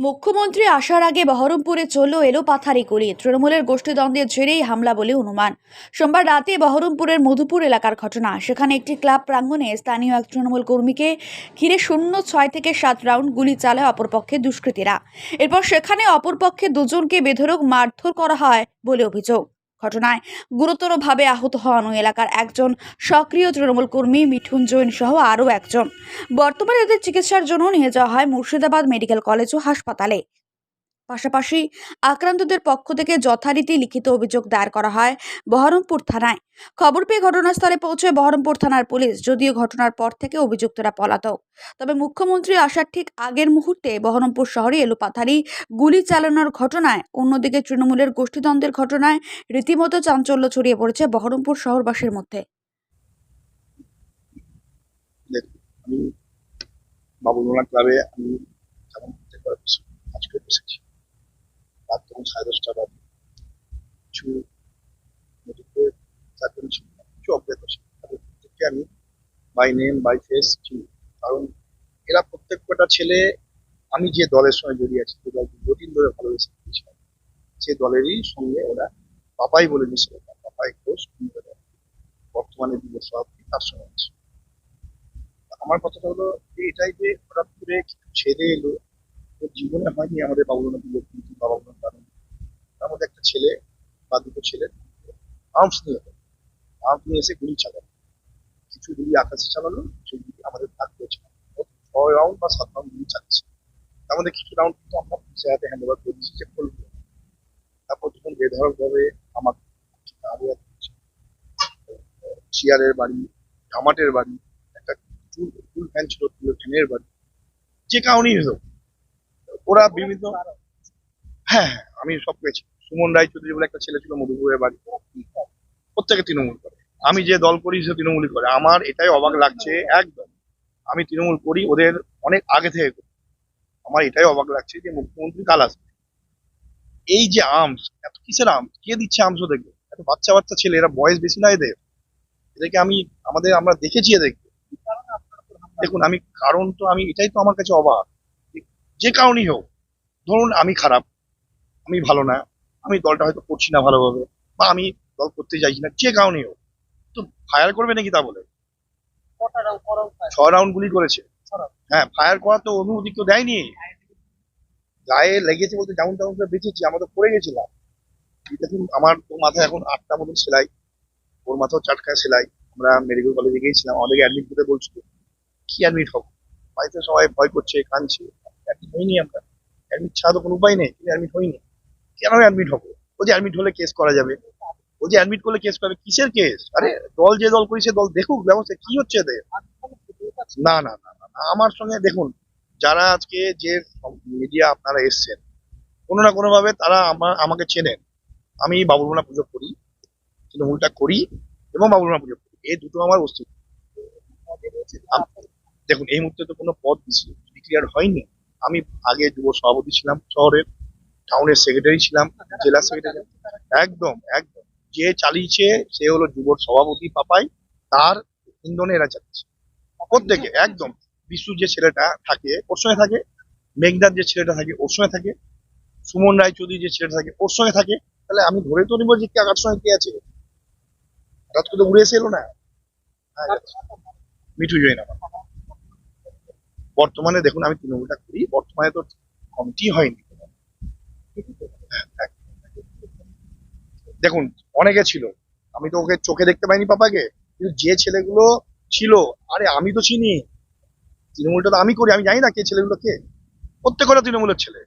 মুখ্যমন্ত্রী আসার আগে বহরমপুরে চলল এলোপাথারি গুলি। তৃণমূলের গোষ্ঠীদ্বন্দ্বের জেরেই হামলা বলে অনুমান। সোমবার রাতে বহরমপুরের মধুপুর এলাকার ঘটনা। সেখানে একটি ক্লাব প্রাঙ্গণে স্থানীয় এক তৃণমূল কর্মীকে ঘিরে 6 থেকে 7 রাউন্ড গুলি চালায় অপরপক্ষের দুষ্কৃতীরা। এরপর সেখানে অপরপক্ষের দুজনকে বেধড়ক মারধর করা হয় বলে অভিযোগ। ঘটনায় গুরুতরভাবে আহত হন ওই এলাকার একজন সক্রিয় তৃণমূল কর্মী মিঠুন জৈন সহ আরও একজন। বর্তমানে এদের চিকিৎসার জন্য নিয়ে যাওয়া হয় মুর্শিদাবাদ মেডিকেল কলেজ ও হাসপাতালে। পাশাপাশি আক্রান্তদের পক্ষ থেকে যথারীতি লিখিত অভিযোগ দায়ের করা হয় বহরমপুর থানায়। খবর পেয়ে ঘটনাস্থলে পৌঁছয় বহরমপুর থানার পুলিশ। যদিও ঘটনার পর থেকে অভিযুক্তরা পলাতক, তবে মুখ্যমন্ত্রী আসার ঠিক আগের মুহূর্তে বহরমপুর শহরে এলোপাথারি গুলি চালানোর ঘটনায়, অন্যদিকে তৃণমূলের গোষ্ঠীদ্বন্দ্বের ঘটনায় রীতিমতো চাঞ্চল্য ছড়িয়ে পড়েছে বহরমপুর শহরবাসীর মধ্যে। দেখুন, আমি বাবুলমোনা ক্লাবে আমি যেমন আজকে বসেছি রাত তখন 10:30 বাজে। কিছু নদীতে চারজন ছিল, কিছু অজ্ঞাত ছিল, তাদের প্রত্যেককে আমি বাই নেম বাই ফেস চিনি। কারণ এরা প্রত্যেক কটা ছেলে আমি যে দলের সঙ্গে জড়িয়ে আছি, যে দল দীর্ঘদিন ধরে ভালোবেসে গিয়েছিলাম, সে দলেরই সঙ্গে ওরা পাপাই বলে দিয়েছিল। পাপাই ঘোষ বর্তমানে যুব সভাপতি, তার সঙ্গে আছে। আমার কথাটা হলো যে এটাই যে হঠাৎ করে কিছু ছেলে এলো, ওর জীবনে হয়নি আমাদের বাবুলনা দিল কিন্তু বাবুলনার কারণ তার মধ্যে একটা ছেলে বা দুটো ছেলে আর্মস নিয়ে এসে গুলি চালালো। কিছু গুলি আকাশে চালালো, কিছু গুলি আমাদের ভাগ করে চালালো। 6 রাউন্ড বা 7 রাউন্ড গুলি চালাচ্ছে। তার মধ্যে কিছু রাউন্ড কিন্তু আমরা পুলিশের হাতে হ্যান্ড ওভার করে দিচ্ছি যে করবো। তারপর যখন বেধড়ক ভাবে আমাকে আরো এক চেয়ারের বাড়ি, কামাটের বাড়ি, একটা ফুল ফ্যান ছিল ফ্যানের বাড়ি, যে কারণেই হলো ওরা বিভিন্ন। হ্যাঁ, আমি সব পেয়েছি। সুমন রায়চৌধুরী বলে একটা ছেলে ছিল মধুপুরের বাড়ি, প্রত্যেকে তৃণমূল করে। আমি যে দল করি সে তৃণমূলই করে। আমার এটাই অবাক লাগছে, একদম আমি তৃণমূল করি ওদের অনেক আগে থেকে করি। আমার এটাই অবাক লাগছে যে মুখ্যমন্ত্রী কাল আসবে, এই যে আর্মস, এত কিসের আর্মস, কে দিচ্ছে আর্মস ওদেরকে? এত বাচ্চা বাচ্চা ছেলে, এরা বয়স বেশি না এদের। এদেরকে আমরা দেখেছি এদেরকে। দেখুন, আমি কারণ তো আমি এটাই তো আমার কাছে অবাক, যে কারণেই হোক। ধরুন আমি খারাপ, আমি ভালো না, আমি দলটা হয়তো করছি না ভালোভাবে, বা আমি দল করতে চাইছি না, যে কারণেই হোক, তো ফায়ার করবে নাকি তা বলে? 6 রাউন্ড গুলি করেছে। হ্যাঁ, ফায়ার করার তো অনুমতি কেউ দেয়নি। গায়ে লেগেছে বলতে যেমন তেমন করে বেঁচেছি, আমরা তো পড়ে গেছিলাম। দেখুন, আমার তো মাথায় এখন 8টা মতন সেলাই, ওর মাথাও 4খানা সেলাই। আমরা মেডিকেল কলেজে গিয়েছিলাম, আমাদেরকে অ্যাডমিট করতে বলছিল। কি অ্যাডমিট হবো? বাড়িতে সবাই ভয় করছে, কাঁদছে। অ্যাডমিট হইনি আমরা। অ্যাডমিট ছাড়া তো কোনো উপায় নেই, কিন্তু অ্যাডমিট হইনি। কেন অ্যাডমিট হবো? ও যে অ্যাডমিট হলে কেস করা যাবে, ও যে অ্যাডমিট করলে কেস করবে, কিসের কেস? আরে দল যে দল করি সে দল দেখুক ব্যবস্থা কি হচ্ছে এদের। না না না না না, আমার সঙ্গে দেখুন, যারা আজকে যে মিডিয়া আপনারা এসছেন, কোনো না কোনো ভাবে তারা আমাকে চেনেন। আমি বাবুলমোনা পুজো করি, তৃণমূলটা করি, এবং বাবুলমোনা পুজো করি, এই দুটো আমার অস্তিত্ব। দেখুন, এই মুহূর্তে তো কোনো পদ ডিক্লিয়ার হয়নি। আমি আগে যুব সভাপতি ছিলাম শহরের, টাউনের সেক্রেটারি ছিলাম, জেলা সেক্রেটারি। একদম একদম, যে চালিয়েছে সে হলো যুব সভাপতি পাপাই, তার ইন্ধনে এরা চালিয়েছে প্রত্যেকে। একদম, বিশু যে ছেলেটা থাকে ওর সঙ্গে থাকে, মেঘনাথ যে ছেলেটা থাকে ওর সঙ্গে থাকে, সুমন রায়চৌধুরী যে ছেলেটা থাকে ওর সঙ্গে থাকে। তাহলে আমি ধরে তো নিবো যে কার সঙ্গে কে আছে। হঠাৎ করে উড়ে এসে এলো না। হ্যাঁ, মিঠু জৈন আমার। বর্তমানে দেখুন, আমি তৃণমূলটা করি, বর্তমানে তো কমিটি হয়নি। দেখুন, অনেকে ছিল, আমি তো ওকে চোখে দেখতে পাইনি পাপাকে, কিন্তু যে ছেলেগুলো ছিল, আরে আমি তো চিনি। তৃণমূলটা তো আমি করি, আমি জানি না কে ছেলেগুলো কে। প্রত্যেকটা তৃণমূলের ছেলে।